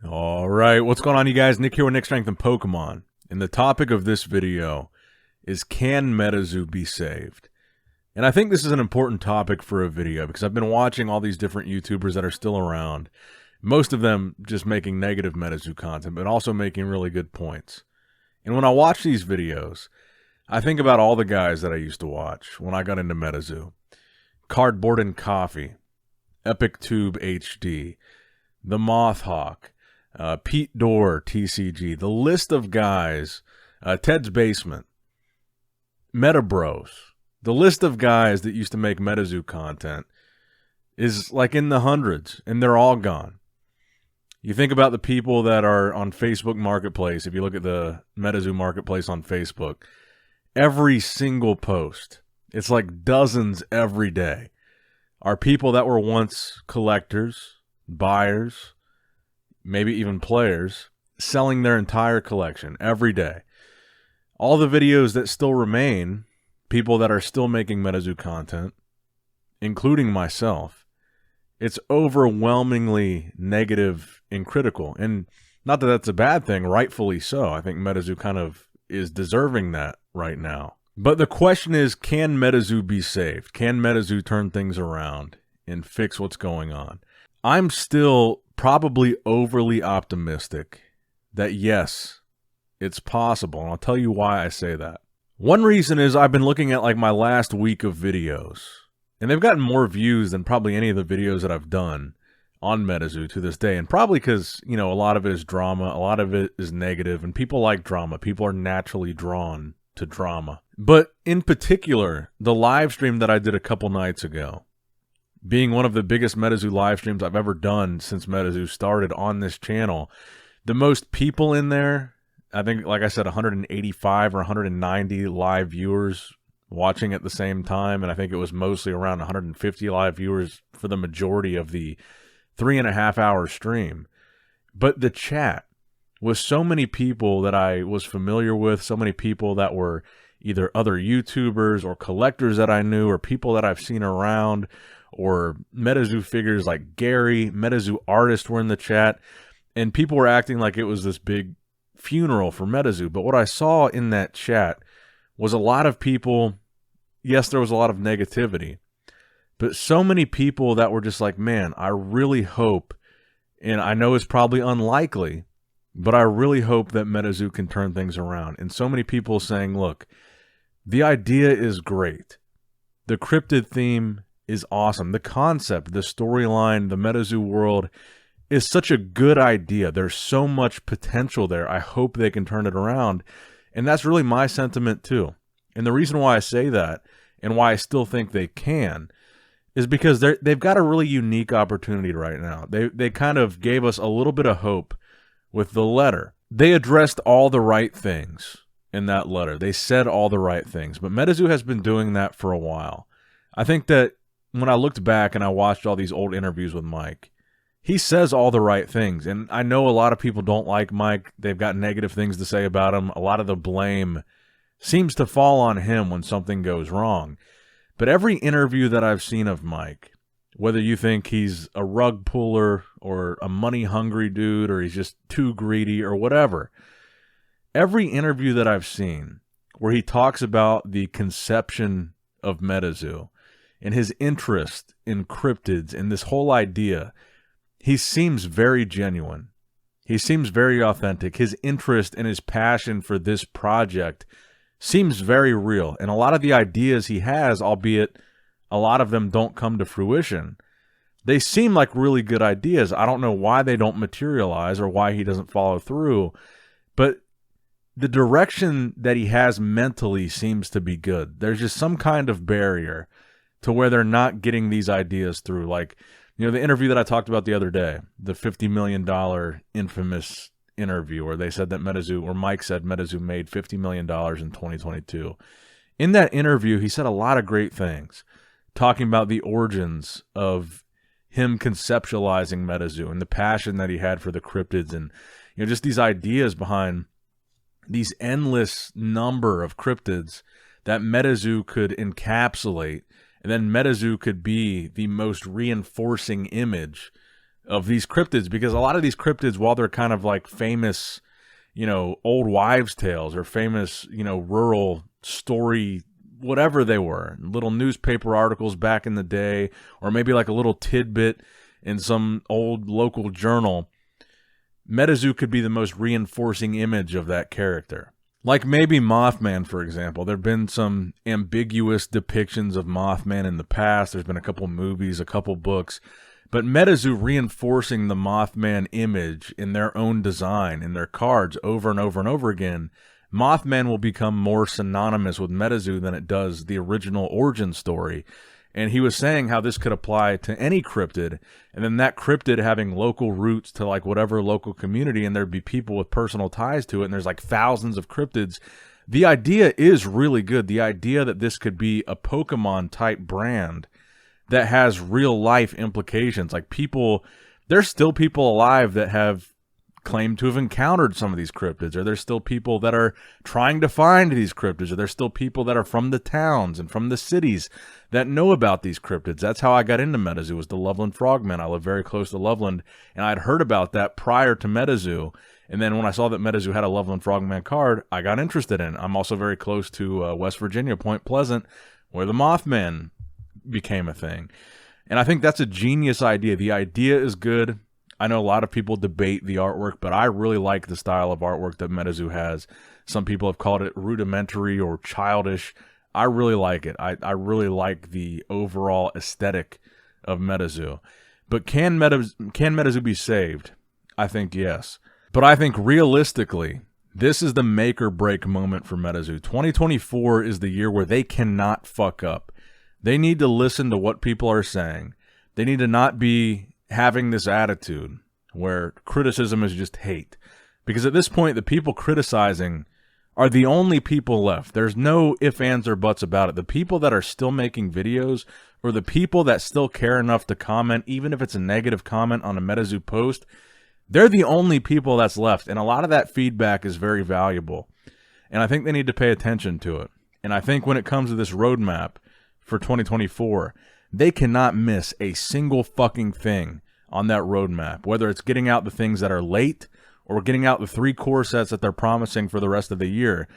All right, what's going on, you guys? Nick here with Nick Strength and Pokemon. And the topic of this video is, can Metazoo be saved? And I think this is an important topic for a video because I've been watching all these different YouTubers that are still around. Most of them just making negative Metazoo content, but also making really good points. And when I watch these videos, I think about all the guys that I used to watch when I got into Metazoo. Cardboard and Coffee, Epic Tube HD, The Mothhawk, Pete Dorr, TCG, the list of guys, Ted's Basement, Metabros, the list of guys that used to make Metazoo content is like in the hundreds, and they're all gone. You think about the people that are on Facebook Marketplace. If you look at the Metazoo Marketplace on Facebook, every single post, it's like dozens every day, are people that were once collectors, buyers, maybe even players, selling their entire collection every day. All the videos that still remain, people that are still making Metazoo content, including myself, it's overwhelmingly negative and critical. And not that that's a bad thing, rightfully so. I think Metazoo kind of is deserving that right now. But the question is, can Metazoo be saved? Can Metazoo turn things around and fix what's going on? I'm still probably overly optimistic that yes, it's possible, and I'll tell you why I say that. One reason is I've been looking at like my last week of videos, and they've gotten more views than probably any of the videos that I've done on Metazoo to this day, and probably because, you know, a lot of it is drama, a lot of it is negative, and people like drama. People are naturally drawn to drama. But in particular, the live stream that I did a couple nights ago, being one of the biggest Metazoo live streams I've ever done since Metazoo started on this channel. The most people in there, I think, like I said, 185 or 190 live viewers watching at the same time, and I think it was mostly around 150 live viewers for the majority of the 3.5-hour stream. But the chat was so many people that I was familiar with, so many people that were either other YouTubers or collectors that I knew or people that I've seen around, or Metazoo figures like Gary, Metazoo artists were in the chat, and people were acting like it was this big funeral for Metazoo. But what I saw in that chat was a lot of people, yes, there was a lot of negativity, but so many people that were just like, man, I really hope, and I know it's probably unlikely, but I really hope that Metazoo can turn things around. And so many people saying, look, the idea is great. The cryptid theme is awesome. The concept, the storyline, the Metazoo world is such a good idea. There's so much potential there. I hope they can turn it around. And that's really my sentiment too. And the reason why I say that and why I still think they can is because they've got a really unique opportunity right now. They kind of gave us a little bit of hope with the letter. They addressed all the right things in that letter. They said all the right things. But Metazoo has been doing that for a while. I think that when I looked back and I watched all these old interviews with Mike, he says all the right things. And I know a lot of people don't like Mike. They've got negative things to say about him. A lot of the blame seems to fall on him when something goes wrong. But every interview that I've seen of Mike, whether you think he's a rug puller or a money-hungry dude or he's just too greedy or whatever, every interview that I've seen where he talks about the conception of Metazoo and his interest in cryptids and this whole idea, he seems very genuine. He seems very authentic. His interest and his passion for this project seems very real. And a lot of the ideas he has, albeit a lot of them don't come to fruition, they seem like really good ideas. I don't know why they don't materialize or why he doesn't follow through, but the direction that he has mentally seems to be good. There's just some kind of barrier to where they're not getting these ideas through. Like, you know, the interview that I talked about the other day, the $50 million infamous interview where they said that Metazoo, or Mike said Metazoo made $50 million in 2022. In that interview, he said a lot of great things, talking about the origins of him conceptualizing Metazoo and the passion that he had for the cryptids and, you know, just these ideas behind these endless number of cryptids that Metazoo could encapsulate, and then Metazoo could be the most reinforcing image of these cryptids, because a lot of these cryptids, while they're kind of like famous, old wives' tales or famous, rural story, whatever they were, little newspaper articles back in the day, or maybe like a little tidbit in some old local journal, Metazoo could be the most reinforcing image of that character. Like maybe Mothman, for example. There have been some ambiguous depictions of Mothman in the past. There's been a couple movies, a couple books. But Metazoo reinforcing the Mothman image in their own design, in their cards over and over and over again, Mothman will become more synonymous with Metazoo than it does the original origin story. And he was saying how this could apply to any cryptid, and then that cryptid having local roots to like whatever local community, and there'd be people with personal ties to it, and there's like thousands of cryptids. The idea is really good. The idea that this could be a Pokemon type brand that has real life implications. Like there's still people alive that have claimed to have encountered some of these cryptids, or there's still people that are trying to find these cryptids, or there's still people that are from the towns and from the cities that know about these cryptids. That's how I got into Metazoo, was the Loveland Frogmen. I live very close to Loveland, and I'd heard about that prior to Metazoo. And then when I saw that Metazoo had a Loveland Frogman card, I got interested in it. I'm also very close to West Virginia, Point Pleasant, where the Mothman became a thing. And I think that's a genius idea. The idea is good. I know a lot of people debate the artwork, but I really like the style of artwork that Metazoo has. Some people have called it rudimentary or childish. I really like it. I really like the overall aesthetic of Metazoo. But can Metazoo be saved? I think yes. But I think realistically, this is the make or break moment for Metazoo. 2024 is the year where they cannot fuck up. They need to listen to what people are saying. They need to not be having this attitude where criticism is just hate. Because at this point, the people criticizing are the only people left. There's no ifs, ands, or buts about it. The people that are still making videos, or the people that still care enough to comment, even if it's a negative comment on a Metazoo post, they're the only people that's left. And a lot of that feedback is very valuable. And I think they need to pay attention to it. And I think when it comes to this roadmap for 2024, they cannot miss a single fucking thing on that roadmap, whether it's getting out the things that are late or getting out the 3 core sets that they're promising for the rest of the year.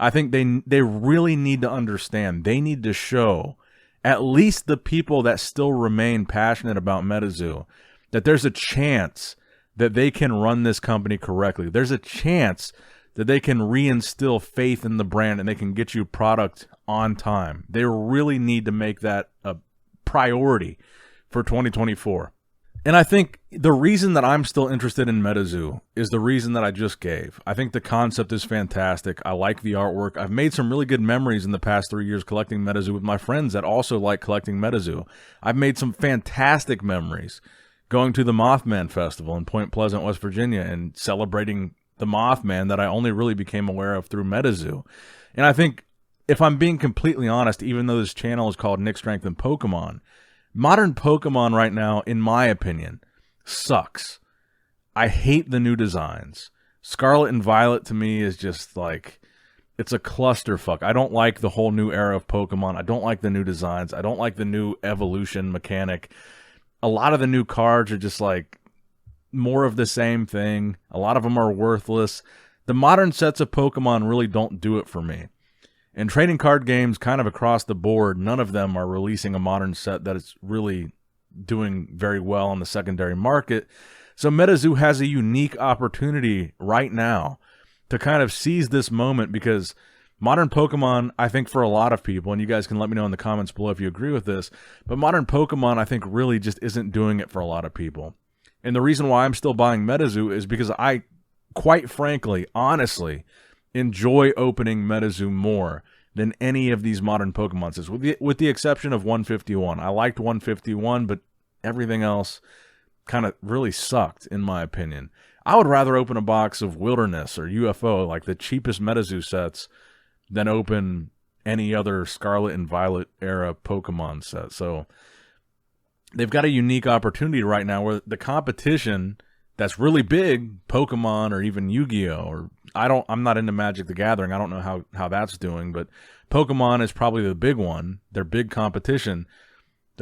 I think they really need to understand. They need to show at least the people that still remain passionate about Metazoo that there's a chance that they can run this company correctly. There's a chance that they can reinstill faith in the brand and they can get you product on time. They really need to make that a priority for 2024. And I think the reason that I'm still interested in Metazoo is the reason that I just gave. I think the concept is fantastic. I like the artwork. I've made some really good memories in the past 3 years collecting Metazoo with my friends that also like collecting Metazoo. I've made some fantastic memories going to the Mothman Festival in Point Pleasant, West Virginia, and celebrating the Mothman that I only really became aware of through Metazoo. And I think, if I'm being completely honest, even though this channel is called Nick Strength and Pokemon, modern Pokemon right now, in my opinion, sucks. I hate the new designs. Scarlet and Violet to me is just like, it's a clusterfuck. I don't like the whole new era of Pokemon. I don't like the new designs. I don't like the new evolution mechanic. A lot of the new cards are just like more of the same thing. A lot of them are worthless. The modern sets of Pokemon really don't do it for me. And trading card games kind of across the board, none of them are releasing a modern set that is really doing very well on the secondary market. So Metazoo has a unique opportunity right now to kind of seize this moment, because modern Pokemon, I think for a lot of people, and you guys can let me know in the comments below if you agree with this, but modern Pokemon I think really just isn't doing it for a lot of people. And the reason why I'm still buying Metazoo is because I, quite frankly, honestly, enjoy opening Metazoo more than any of these modern Pokemon sets, with the exception of 151. I liked 151, but everything else kind of really sucked, in my opinion. I would rather open a box of Wilderness or UFO, like the cheapest Metazoo sets, than open any other Scarlet and Violet era Pokemon set. So they've got a unique opportunity right now where the competition that's really big, Pokemon or even Yu-Gi-Oh, or I'm not into Magic the Gathering. I don't know how that's doing, but Pokemon is probably the big one, their big competition.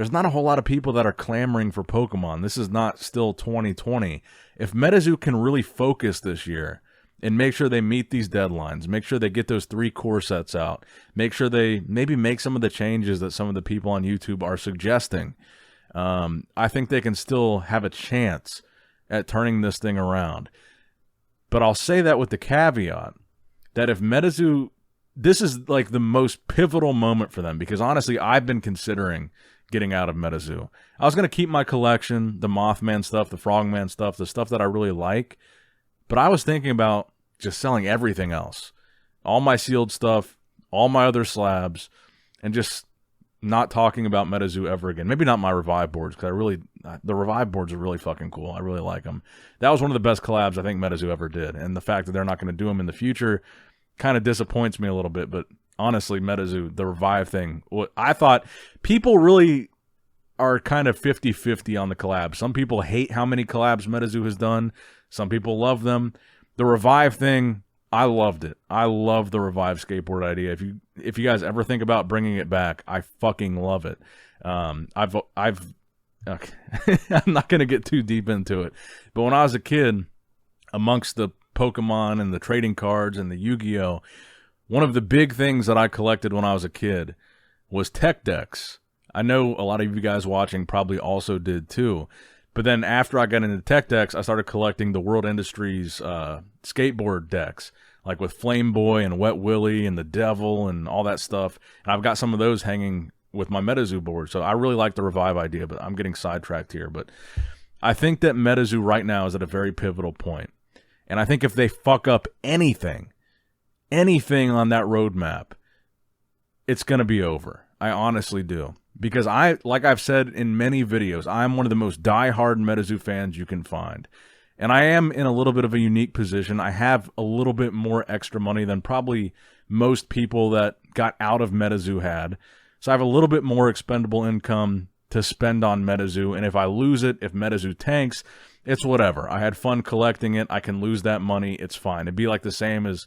there's not a whole lot of people that are clamoring for Pokemon. This is not still 2020. If Metazoo can really focus this year and make sure they meet these deadlines, make sure they get those 3 core sets out, make sure they maybe make some of the changes that some of the people on YouTube are suggesting, I think they can still have a chance at turning this thing around. But I'll say that with the caveat that if Metazoo, this is like the most pivotal moment for them, because honestly, I've been considering getting out of Metazoo. I was going to keep my collection, the Mothman stuff, the Frogman stuff, the stuff that I really like, but I was thinking about just selling everything else. All my sealed stuff, all my other slabs, and just not talking about Metazoo ever again. Maybe not my Revive boards, because the Revive boards are really fucking cool. I really like them. That was one of the best collabs I think Metazoo ever did, and the fact that they're not going to do them in the future kind of disappoints me a little bit. But honestly, Metazoo, the Revive thing, I thought people really are kind of 50-50 on the collabs. Some people hate how many collabs Metazoo has done. Some people love them. The Revive thing, I loved it. I love the Revive skateboard idea. If you guys ever think about bringing it back, I fucking love it. Okay. I'm not going to get too deep into it, but when I was a kid, amongst the Pokemon and the trading cards and the Yu-Gi-Oh, one of the big things that I collected when I was a kid was tech decks. I know a lot of you guys watching probably also did too. But then after I got into tech decks, I started collecting the World Industries skateboard decks, like with Flame Boy and Wet Willie and the Devil and all that stuff. And I've got some of those hanging with my Metazoo board. So I really like the Revive idea, but I'm getting sidetracked here. But I think that Metazoo right now is at a very pivotal point. And I think if they fuck up anything on that roadmap, it's going to be over. I honestly do. Because like I've said in many videos, I'm one of the most diehard Metazoo fans you can find. And I am in a little bit of a unique position. I have a little bit more extra money than probably most people that got out of Metazoo had. So I have a little bit more expendable income to spend on Metazoo. And if I lose it, if Metazoo tanks, it's whatever. I had fun collecting it. I can lose that money. It's fine. It'd be like the same as,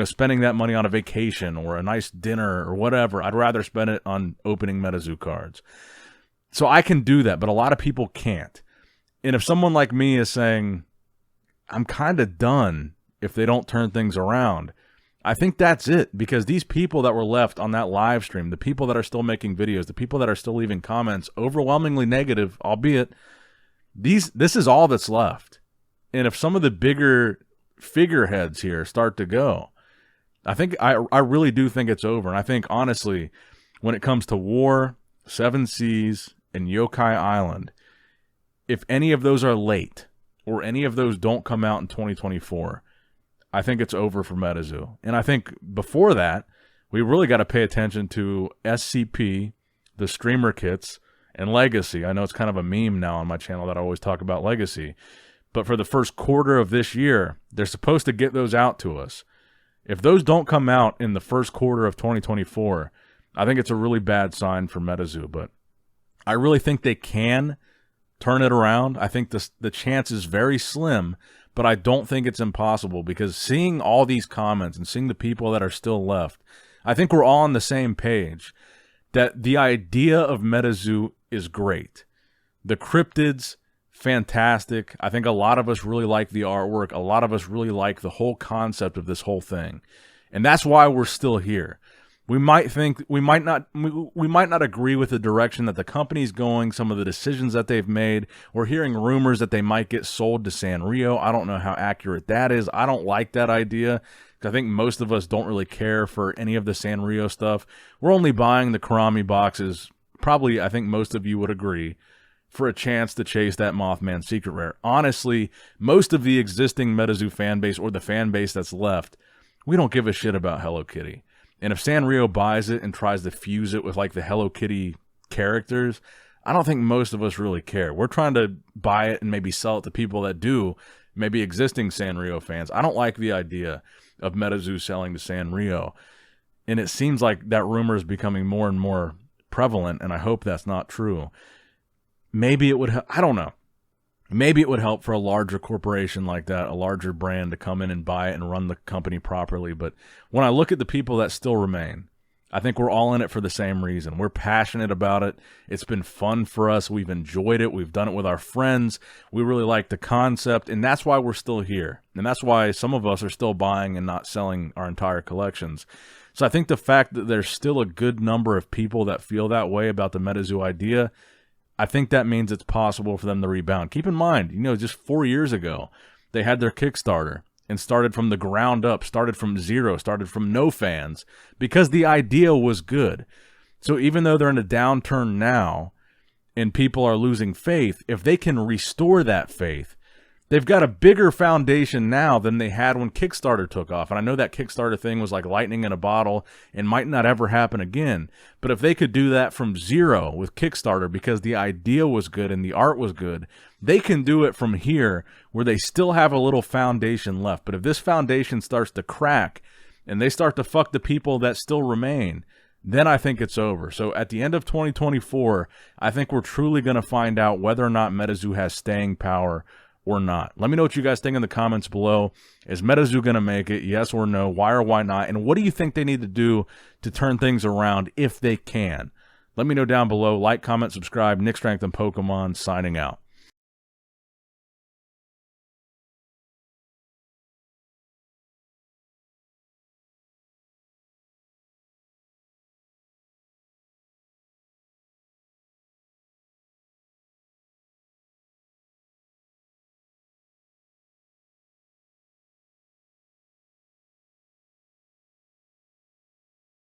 spending that money on a vacation or a nice dinner or whatever. I'd rather spend it on opening Metazoo cards. So I can do that, but a lot of people can't. And if someone like me is saying, I'm kind of done if they don't turn things around, I think that's it, because these people that were left on that live stream, the people that are still making videos, the people that are still leaving comments, overwhelmingly negative, albeit, this is all that's left. And if some of the bigger figureheads here start to go, I really do think it's over. And I think, honestly, when it comes to War, Seven Seas, and Yokai Island, if any of those are late, or any of those don't come out in 2024, I think it's over for Metazoo. And I think before that, we really got to pay attention to SCP, the streamer kits, and Legacy. I know it's kind of a meme now on my channel that I always talk about Legacy. But for the first quarter of this year, they're supposed to get those out to us. If those don't come out in the first quarter of 2024, I think it's a really bad sign for Metazoo. But I really think they can turn it around. I think the chance is very slim, but I don't think it's impossible, because seeing all these comments and seeing the people that are still left, I think we're all on the same page that the idea of Metazoo is great. The cryptids, fantastic. I think a lot of us really like the artwork. A lot of us really like the whole concept of this whole thing. And that's why we're still here. We might not agree with the direction that the company's going, some of the decisions that they've made. We're hearing rumors that they might get sold to Sanrio. I don't know how accurate that is. I don't like that idea, because I think most of us don't really care for any of the Sanrio stuff. We're only buying the Karami boxes, probably, I think most of you would agree, for a chance to chase that Mothman secret rare. Honestly, most of the existing Metazoo fan base, or the fan base that's left, we don't give a shit about Hello Kitty. And if Sanrio buys it and tries to fuse it with like the Hello Kitty characters, I don't think most of us really care. We're trying to buy it and maybe sell it to people that do, maybe existing Sanrio fans. I don't like the idea of Metazoo selling to Sanrio. And it seems like that rumor is becoming more and more prevalent, and I hope that's not true. Maybe it would, I don't know. Maybe it would help for a larger corporation like that, a larger brand, to come in and buy it and run the company properly. But when I look at the people that still remain, I think we're all in it for the same reason. We're passionate about it. It's been fun for us. We've enjoyed it. We've done it with our friends. We really like the concept, and that's why we're still here. And that's why some of us are still buying and not selling our entire collections. So I think the fact that there's still a good number of people that feel that way about the Metazoo idea, I think that means it's possible for them to rebound. Keep in mind, just 4 years ago, they had their Kickstarter and started from the ground up, started from zero, started from no fans, because the idea was good. So even though they're in a downturn now and people are losing faith, if they can restore that faith, they've got a bigger foundation now than they had when Kickstarter took off. And I know that Kickstarter thing was like lightning in a bottle and might not ever happen again. But if they could do that from zero with Kickstarter because the idea was good and the art was good, they can do it from here where they still have a little foundation left. But if this foundation starts to crack and they start to fuck the people that still remain, then I think it's over. So at the end of 2024, I think we're truly going to find out whether or not Metazoo has staying power or not. Let me know what you guys think in the comments below. Is Metazoo going to make it? Yes or no? Why or why not? And what do you think they need to do to turn things around if they can? Let me know down below. Like, comment, subscribe. Nick Strength and Pokemon signing out.